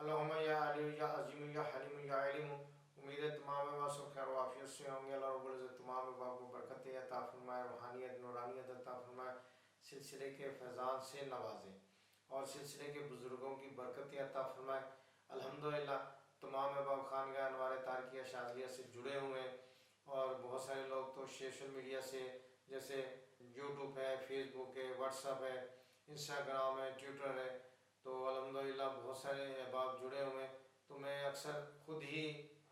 اللہم یا علی یا عظیم یا حلیم یا علیم. امید ہے تمام احباب سب خیر و عافیت سے ہوں گے. اللہ رب العزت تمام احباب کو برکتیں عطا فرمائے، روحانیت نورانیت عطا فرمائے، سلسلے کے فیضان سے نوازے اور سلسلے کے بزرگوں کی برکتیں عطا فرمائے. الحمدللہ تمام احباب خانگاہ انوار تارکیہ شاذلیہ سے جڑے ہوئے ہیں، اور بہت سارے لوگ تو سوشل میڈیا سے جیسے یوٹیوب ہے، فیس بک ہے، واٹس ایپ ہے، انسٹاگرام ہے، ٹویٹر ہے، تو الحمدللہ بہت سارے احباب جڑے ہوئے ہیں. تو میں اکثر خود ہی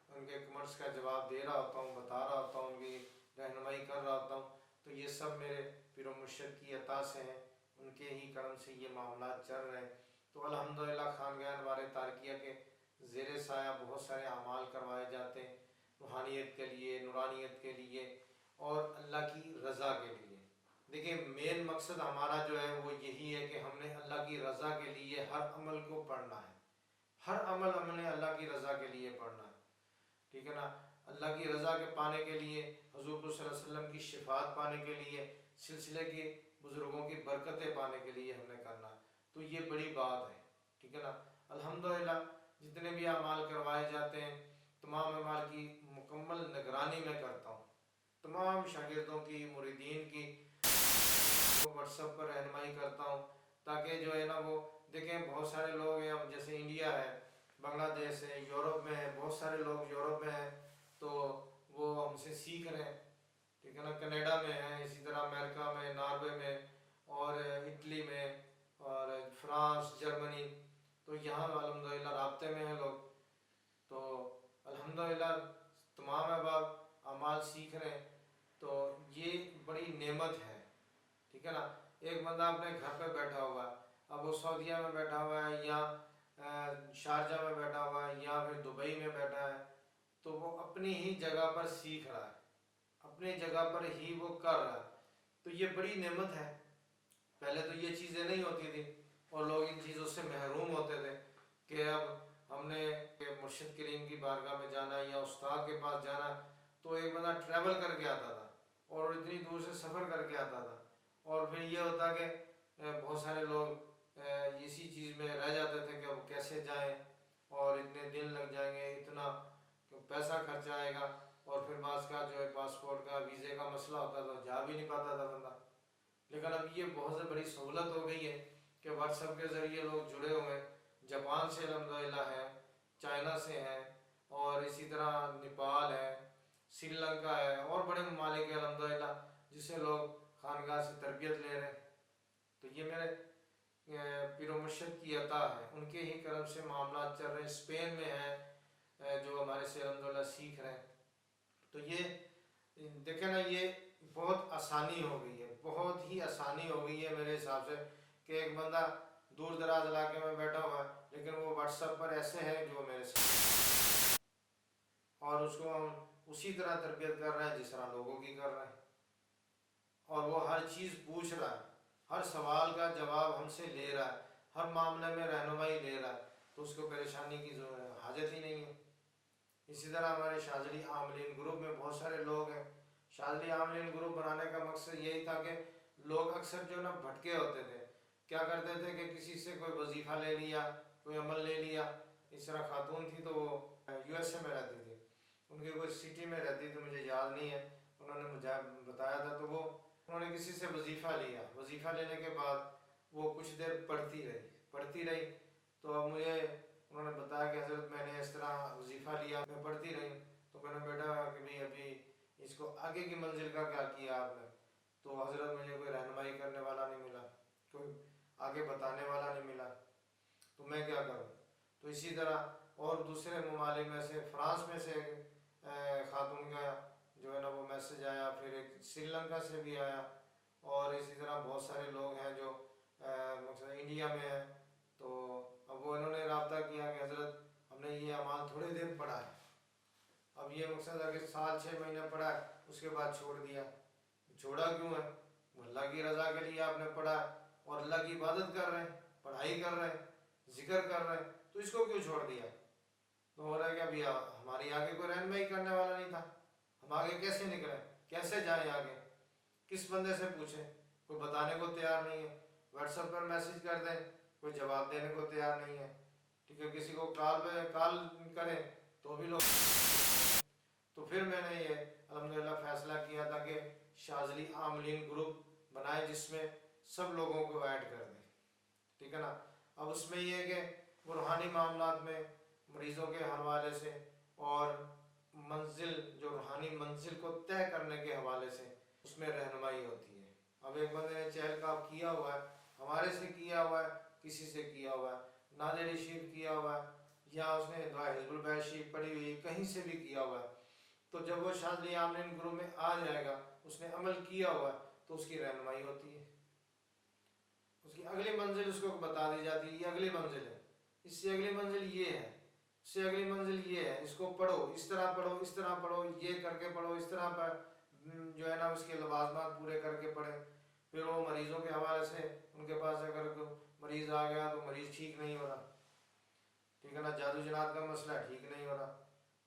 ان کے کمنٹس کا جواب دے رہا ہوتا ہوں، بتا رہا ہوتا ہوں، ان کی رہنمائی کر رہا ہوتا ہوں. تو یہ سب میرے پیر و مرشد کی عطا سے ہیں، ان کے ہی کرم سے یہ معاملات چل رہے ہیں. تو الحمدللہ خانگاہ انوار تارکیہ کے زیر سایہ بہت سارے اعمال کروائے جاتے ہیں، روحانیت کے لیے، نورانیت کے لیے اور اللہ کی رضا کے لیے. دیکھیں مین مقصد ہمارا جو ہے وہ یہی ہے کہ ہم نے اللہ کی رضا کے لیے ہر عمل کو پڑھنا ہے. ہر عمل ہم نے اللہ کی رضا کے لیے پڑھنا ہے، ٹھیک ہے نا. اللہ کی رضا کے پانے کے لیے، حضور صلی اللہ علیہ وسلم کی شفاعت پانے کے لیے، سلسلے کے بزرگوں کی برکتیں پانے کے لیے ہم نے کرنا ہے. تو یہ بڑی بات ہے، ٹھیک ہے نا. الحمدللہ جتنے بھی اعمال کروائے جاتے ہیں تمام اعمال کی مکمل نگرانی میں کرتا ہوں. تمام شاگردوں کی، مریدین کی واٹس ایپ پر رہنمائی کرتا ہوں، تاکہ جو ہے نا وہ دیکھیں بہت سارے لوگ ہیں، جیسے انڈیا ہے، بنگلہ دیش ہے، یورپ میں ہے، بہت سارے لوگ یورپ میں ہیں تو وہ ہم سے سیکھ رہے ہیں، ٹھیک ہے نا. کینیڈا میں ہیں، اسی طرح امریکہ میں، ناروے میں اور اٹلی میں اور فرانس، جرمنی. تو یہاں الحمدللہ رابطے میں ہیں لوگ. تو الحمدللہ تمام احباب اعمال سیکھ رہے ہیں، تو یہ بڑی نعمت ہے، ٹھیک ہے نا. ایک بندہ اپنے گھر پہ بیٹھا ہوا ہے، اب وہ سعودیہ میں بیٹھا ہوا ہے یا شارجہ میں بیٹھا ہوا ہے یا پھر دبئی میں بیٹھا ہے، تو وہ اپنی ہی جگہ پر سیکھ رہا ہے، اپنی جگہ پر ہی وہ کر رہا ہے. تو یہ بڑی نعمت ہے. پہلے تو یہ چیزیں نہیں ہوتی تھی اور لوگ ان چیزوں سے محروم ہوتے تھے کہ اب ہم نے مرشد کریم کی بارگاہ میں جانا ہے یا استاد کے پاس جانا ہے. تو ایک بندہ ٹریول کر کے آتا تھا اور اتنی دور سے سفر کر کے آتا تھا، اور پھر یہ ہوتا کہ بہت سارے لوگ اسی چیز میں رہ جاتے تھے کہ اب کیسے جائیں، اور اتنے دن لگ جائیں گے، اتنا پیسہ خرچ آئے گا، اور پھر بعض کا جو ہے پاسپورٹ کا، ویزے کا مسئلہ ہوتا تھا، جا بھی نہیں پاتا تھا بندہ. لیکن اب یہ بہت سے بڑی سہولت ہو گئی ہے کہ واٹس ایپ کے ذریعے لوگ جڑے ہوئے ہیں. جاپان سے الحمدللہ ہے، چائنا سے ہیں، اور اسی طرح نیپال ہے، سری لنکا ہے، اور بڑے ممالک ہیں الحمدللہ جسے لوگ خانگاہ سے تربیت لے رہے ہیں. تو یہ میرے پیر و مرشد کی عطا ہے، ان کے ہی کرم سے معاملات چل رہے ہیں. اسپین میں ہیں جو ہمارے سے الحمدللہ سیکھ رہے ہیں. تو یہ دیکھیں نا، یہ بہت آسانی ہو گئی ہے، بہت ہی آسانی ہو گئی ہے میرے حساب سے کہ ایک بندہ دور دراز علاقے میں بیٹھا ہوا ہے لیکن وہ واٹس ایپ پر ایسے ہیں جو میرے ساتھ، اور اس کو ہم اسی طرح تربیت کر رہے ہیں جس طرح لوگوں کی کر رہے ہیں. اور وہ ہر چیز پوچھ رہا ہے، ہر سوال کا جواب ہم سے لے رہا ہے، ہر معاملے میں رہنمائی لے رہا ہے، تو اس کو پریشانی کی حاجت ہی نہیں ہے. اسی طرح ہمارے شاذلی عاملین گروپ میں بہت سارے لوگ ہیں. شاذلی عاملین گروپ بنانے کا مقصد یہی تھا کہ لوگ اکثر جو نا بھٹکے ہوتے تھے، کیا کرتے تھے کہ کسی سے کوئی وظیفہ لے لیا، کوئی عمل لے لیا. اس طرح خاتون تھی تو وہ یو ایس اے میں رہتی تھی، ان کی کوئی سٹی میں رہتی تھی، مجھے یاد نہیں ہے، انہوں نے مجھے بتایا تھا. تو وہ انہوں نے کسی سے وظیفہ لیا، وظیفہ لینے کے بعد وہ کچھ دیر پڑھتی رہی. تو اب مجھے انہوں نے بتایا کہ حضرت میں نے اس طرح وظیفہ لیا، میں پڑھتی رہی. تو میں نے بیٹا کہ بھئی ابھی اس کو آگے کی منزل کا کیا کیا آپ نے؟ تو حضرت مجھے کوئی رہنمائی کرنے والا نہیں ملا، کوئی آگے بتانے والا نہیں ملا، تو میں کیا کروں؟ تو اسی طرح اور دوسرے ممالک میں سے فرانس میں سے خاتون کا جو ہے نا وہ میسج آیا، پھر ایک سری لنکا سے بھی آیا، اور اسی طرح بہت سارے لوگ ہیں جو مقصد انڈیا میں ہیں. تو اب وہ انہوں نے رابطہ کیا کہ حضرت ہم نے یہ اعمال تھوڑے دیر پڑھا ہے، اب یہ مقصد ہے کہ سال 6 مہینے پڑھا ہے، اس کے بعد چھوڑ دیا. چھوڑا کیوں ہے؟ اللہ کی رضا کے لیے آپ نے پڑھا ہے اور اللہ کی عبادت کر رہے ہیں، پڑھائی کر رہے ہیں، ذکر کر رہے ہیں، تو اس کو کیوں چھوڑ دیا؟ تو ہو رہا ہے کہ ابھی ہماری آگے کوئی رہنمائی کرنے والا نہیں تھا، ہم آگے کیسے نکلیں، کیسے جائیں آگے، کس بندے سے پوچھیں؟ کوئی بتانے کو تیار نہیں ہے. واٹس ایپ پر میسج کر دیں، کوئی جواب دینے کو تیار نہیں ہے. ٹھیک ہے، کسی کو کال کریں تو بھی لوگ. تو پھر میں نے یہ الحمدللہ فیصلہ کیا تھا کہ شاذلی عاملین گروپ بنائے جس میں سب لوگوں کو ایڈ کر دیں. ٹھیک ہے نا. اب اس میں یہ ہے کہ وہ روحانی معاملات میں مریضوں کے حوالے سے اور منزل جو روحانی منزل کو طے کرنے کے حوالے سے اس میں رہنمائی ہوتی ہے. اب ایک بندے نے چہل قاف کیا ہوا ہے، ہمارے سے کیا ہوا ہے، کسی سے کیا ہوا ہے، نادری شریف کیا ہوا ہے، یا اس نے دعا حزب البیت شریف پڑھی ہوئی ہے، کہیں سے بھی کیا ہوا ہے، تو جب وہ شاذلی عاملین گروہ میں آ جائے گا، اس نے عمل کیا ہوا ہے تو اس کی رہنمائی ہوتی ہے. اس کی اگلی منزل اس کو بتا دی جاتی ہے، یہ اگلی منزل ہے، اس سے اگلی منزل یہ ہے، اس سے اگلی منزل یہ ہے، اس کو پڑھو، اس طرح پڑھو، اس طرح پڑھو، یہ کر کے پڑھو، اس طرح پر جو ہے نا اس کے لوازمات پورے کر کے پڑھیں. پھر وہ مریضوں کے حوالے سے ان کے پاس اگر مریض آ گیا تو مریض ٹھیک نہیں ہو رہا، ٹھیک ہے نا، جادو جنات کا مسئلہ ٹھیک نہیں ہو رہا،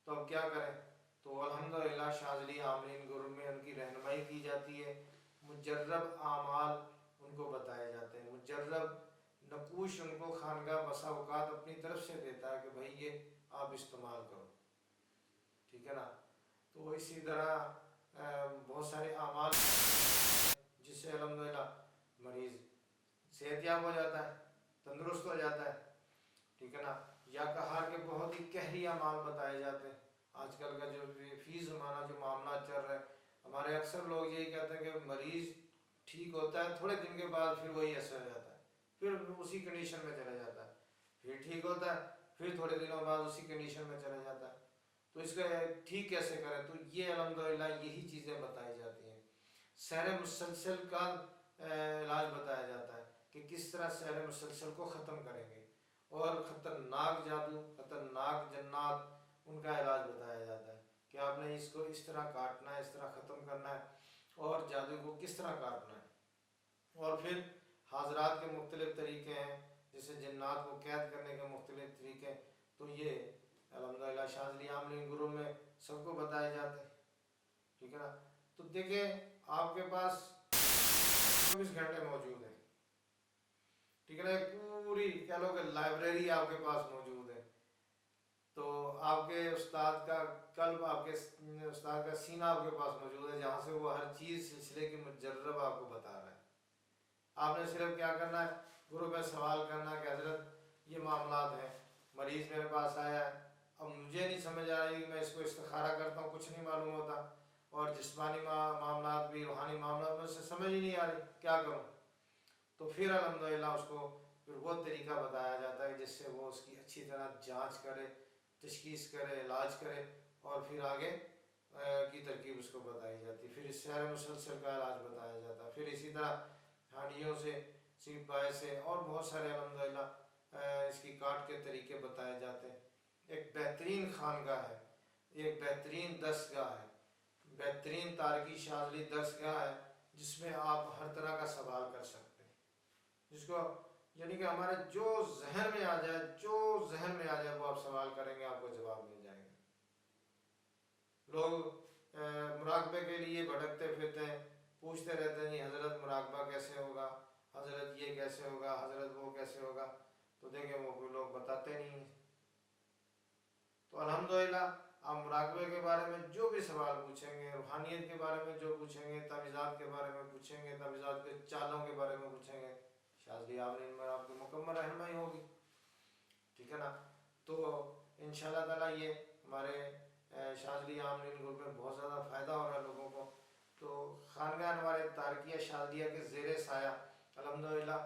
تو اب کیا کریں؟ تو الحمدللہ شاذلی عاملین گروہ میں ان کی رہنمائی کی جاتی ہے، مجرب اعمال ان کو بتائے جاتے ہیں، مجرب نقوش ان کو خانقاہ بسا اوقات اپنی طرف سے دیتا ہے کہ بھائی یہ آپ استعمال کرو. ٹھیک ہے نا. تو اسی طرح بہت سارے اعمال جس سے الحمدللہ مریض صحت یاب ہو جاتا ہے، تندرست ہو جاتا ہے. ٹھیک ہے نا. یا کہا کہ بہت ہی قہری اعمال بتائے جاتے ہیں. آج کل کا جو فی زمانہ جو معاملات چل رہے ہیں، ہمارے اکثر لوگ یہی کہتے ہیں کہ مریض ٹھیک ہوتا ہے، تھوڑے دن کے بعد پھر وہی ایسا ہو جاتا ہے، پھر اسی کنڈیشن میں چلا جاتا ہے، پھر ٹھیک ہوتا ہے، پھر تھوڑے دنوں بعد اسی کنڈیشن میں چلا جاتا ہے. تو اس کا ٹھیک کیسے کریں؟ تو یہ الحمدللہ یہی چیزیں بتائی جاتی ہیں. سحر مسلسل کا علاج بتایا جاتا ہے کہ کس طرح سحر مسلسل کو ختم کریں گے، اور خطرناک جادو، خطرناک جنات، ان کا علاج بتایا جاتا ہے کہ آپ نے اس کو اس طرح کاٹنا ہے، اس طرح ختم کرنا ہے، اور جادو کو کس طرح کاٹنا ہے. اور پھر حاضرات کے مختلف طریقے ہیں، جیسے جنات کو قید کرنے کے مختلف طریقے، تو یہ الحمدللہ شاذلی عاملین گروہ میں سب کو بتائے جاتے ہیں. ٹھیک ہے نا. تو دیکھیں آپ کے پاس 24 گھنٹے موجود ہیں. ٹھیک ہے نا. ایک پوری کہہ لو کہ لائبریری آپ کے پاس موجود ہے. تو آپ کے استاد کا قلب، آپ کے استاد کا سینہ آپ کے پاس موجود ہے، جہاں سے وہ ہر چیز سلسلے کی مجرب آپ کو بتا رہا ہے. آپ نے صرف کیا کرنا ہے؟ گروپ میں سوال کرنا کہ حضرت یہ معاملات ہیں، مریض میرے پاس آیا ہے، اب مجھے نہیں سمجھ آ رہی، میں اس کو استخارہ کرتا ہوں، کچھ نہیں معلوم ہوتا، اور جسمانی معاملات بھی، روحانی معاملات میں سے سمجھ ہی نہیں آ رہی، کیا کروں؟ تو پھر الحمدللہ اس کو پھر وہ طریقہ بتایا جاتا ہے جس سے وہ اس کی اچھی طرح جانچ کرے، تشخیص کرے، علاج کرے، اور پھر آگے کی ترکیب اس کو بتائی جاتی ہے. پھر اس سحر مسلسل کا علاج بتایا جاتا ہے. پھر اسی طرح ہانڈیوں سے، سیپ بائے سے، اور بہت سارے الحمدللہ اس کی کاٹ کے طریقے بتائے جاتے ہیں. ایک بہترین خانقاہ ہے، ایک بہترین درسگاہ ہے، بہترین تارکی شاذلی درسگاہ ہے، جس میں آپ ہر طرح کا سوال کر سکتے ہیں، جس کو یعنی کہ ہمارے جو ذہن میں آ جائے، جو ذہن میں آ جائے وہ آپ سوال کریں گے، آپ کو جواب مل جائے گا. لوگ مراقبے کے لیے بھٹکتے پھرتے ہیں، پوچھتے رہتے ہیں حضرت مراقبہ کیسے ہوگا، حضرت یہ کیسے ہوگا، حضرت وہ کیسے ہوگا، تو دیکھیں وہ لوگ بتاتے نہیں ہیں. تو الحمدللہ آپ مراقبے کے بارے میں جو بھی سوال پوچھیں گے، روحانیت کے بارے میں جو پوچھیں گے، تعویذات کے بارے میں پوچھیں گے، تعویذات کے چالوں کے بارے میں پوچھیں گے، شاذلی عاملین میں آپ کی مکمل رہنمائی ہوگی. ٹھیک ہے نا. تو انشاءاللہ تعالیٰ یہ ہمارے شاذلی عاملین گروپ میں بہت زیادہ فائدہ ہو رہا ہے لوگوں کو. تو خانقاہ ہمارے تارکیہ شاذلیہ کے زیر سایہ الحمدللہ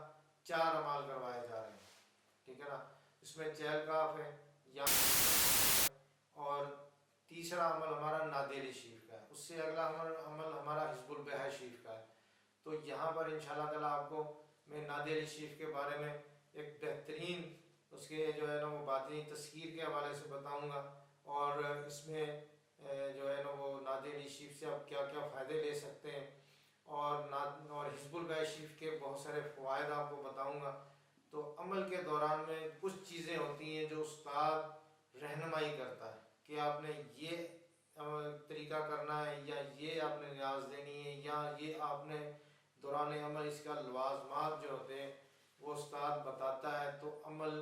4 اعمال کروائے جا رہے ہیں. ٹھیک ہے نا. اس میں چہل قاف ہے، یا اور تیسرا عمل ہمارا نادیری شریف کا ہے، اس سے اگلا عمل ہمارا حزب البیت شریف کا ہے. تو یہاں پر انشاءاللہ تعالیٰ آپ کو میں نادیری شریف کے بارے میں ایک بہترین اس کے جو ہے نا وہ باطنی تذکیر کے حوالے سے بتاؤں گا، اور اس میں جو ہے نا وہ نادیری شریف سے آپ کیا کیا فائدے لے سکتے ہیں، اور حزب البیت شریف کے بہت سارے فوائد آپ کو بتاؤں گا. تو عمل کے دوران میں کچھ چیزیں ہوتی ہیں جو استاد رہنمائی کرتا ہے کہ آپ نے یہ طریقہ کرنا ہے، یا یہ آپ نے نیاز دینی ہے، یا یہ آپ نے دوران عمل اس کا لوازمات جو ہوتے ہیں وہ استاد بتاتا ہے. تو عمل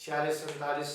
46-47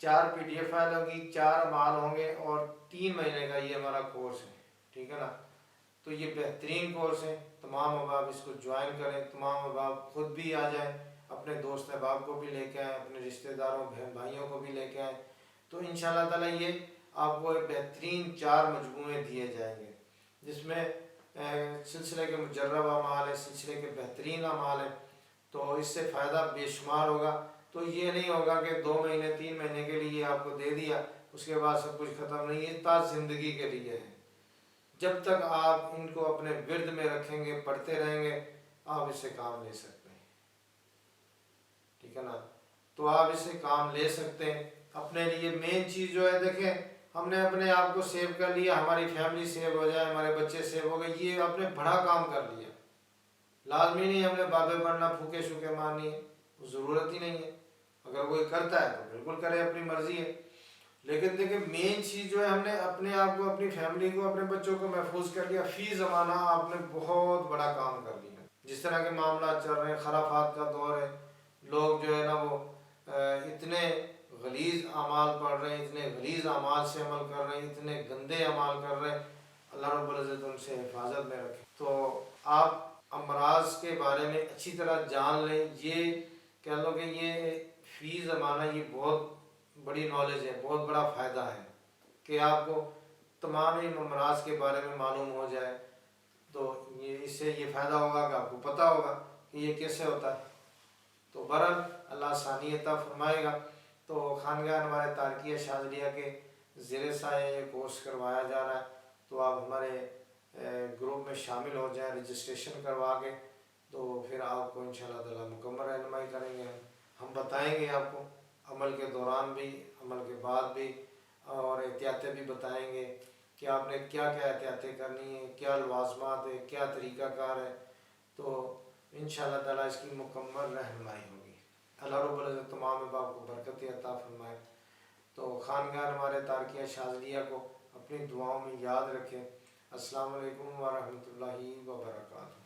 4 PDF فائل ہوگی، 4 اعمال ہوں گے اور 3 مہینے کا یہ ہمارا کورس ہے. ٹھیک ہے نا. تو یہ بہترین کورس ہے. تمام احباب اس کو جوائن کریں. تمام احباب خود بھی آ جائیں، اپنے دوست احباب کو بھی لے کے آئیں، اپنے رشتہ داروں بہن بھائیوں کو بھی لے کے آئیں. تو انشاءاللہ تعالی یہ آپ کو بہترین 4 مجموعے دیے جائیں گے، جس میں سلسلے کے مجرب اعمال ہیں، سلسلے کے بہترین اعمال ہیں. تو اس سے فائدہ بے شمار ہوگا. تو یہ نہیں ہوگا کہ 2 مہینے 3 مہینے کے لیے آپ کو دے دیا، اس کے بعد سب کچھ ختم. نہیں، یہ تا زندگی کے لیے ہے. جب تک آپ ان کو اپنے ورد میں رکھیں گے، پڑھتے رہیں گے، آپ اس سے کام لے سکتے ہیں. ٹھیک ہے نا. تو آپ اس سے کام لے سکتے ہیں. اپنے لیے مین چیز جو ہے، دیکھیں ہم نے اپنے آپ کو سیو کر لیا، ہماری فیملی سیو ہو جائے، ہمارے بچے سیو ہو گئے، یہ آپ نے بڑا کام کر لیا. لازمی نہیں ہم نے بابے پڑھنا، پھوکے شوکے مارنی ہے، ضرورت ہی نہیں ہے. اگر کوئی کرتا ہے تو بالکل کرے، اپنی مرضی ہے. لیکن دیکھیں مین چیز جو ہے، ہم نے اپنے آپ کو، اپنی فیملی کو، اپنے بچوں کو محفوظ کر لیا. فی زمانہ آپ نے بہت بڑا کام کر لیا. جس طرح کے معاملات چل رہے ہیں، خرافات کا دور ہے، لوگ جو ہے نا وہ اتنے غلیظ اعمال پڑھ رہے ہیں، اتنے غلیظ اعمال سے عمل کر رہے ہیں، اتنے گندے اعمال کر رہے ہیں. اللہ رب العزت ان سے حفاظت میں رکھے. تو آپ امراض کے بارے میں اچھی طرح جان لیں. یہ کہہ لو کہ یہ فی زمانہ یہ بہت بڑی نالج ہے، بہت بڑا فائدہ ہے کہ آپ کو تمام ہی امراض کے بارے میں معلوم ہو جائے. تو اس سے یہ فائدہ ہوگا کہ آپ کو پتہ ہوگا کہ یہ کیسے ہوتا ہے. تو بہرحال اللہ آسانی عطا فرمائے گا. تو خانگاہ ہمارے تارکیہ شاذلیہ کے زیر سایہ یہ کورس کروایا جا رہا ہے. تو آپ ہمارے گروپ میں شامل ہو جائیں رجسٹریشن کروا کے. تو پھر آپ کو انشاءاللہ تعالی مکمل رہنمائی کریں گے. ہم بتائیں گے آپ کو عمل کے دوران بھی، عمل کے بعد بھی، اور احتیاطیں بھی بتائیں گے کہ آپ نے کیا کیا احتیاطیں کرنی ہیں، کیا لوازمات ہے، کیا طریقہ کار ہے. تو انشاءاللہ تعالی اس کی مکمل رہنمائی ہوگی. اللہ رب العزت تمام احباب کو برکت عطا فرمائے. تو خانگاہ ہمارے تارکیہ شاذلیہ کو اپنی دعاؤں میں یاد رکھیں. السلام علیکم ورحمۃ اللہ وبرکاتہ.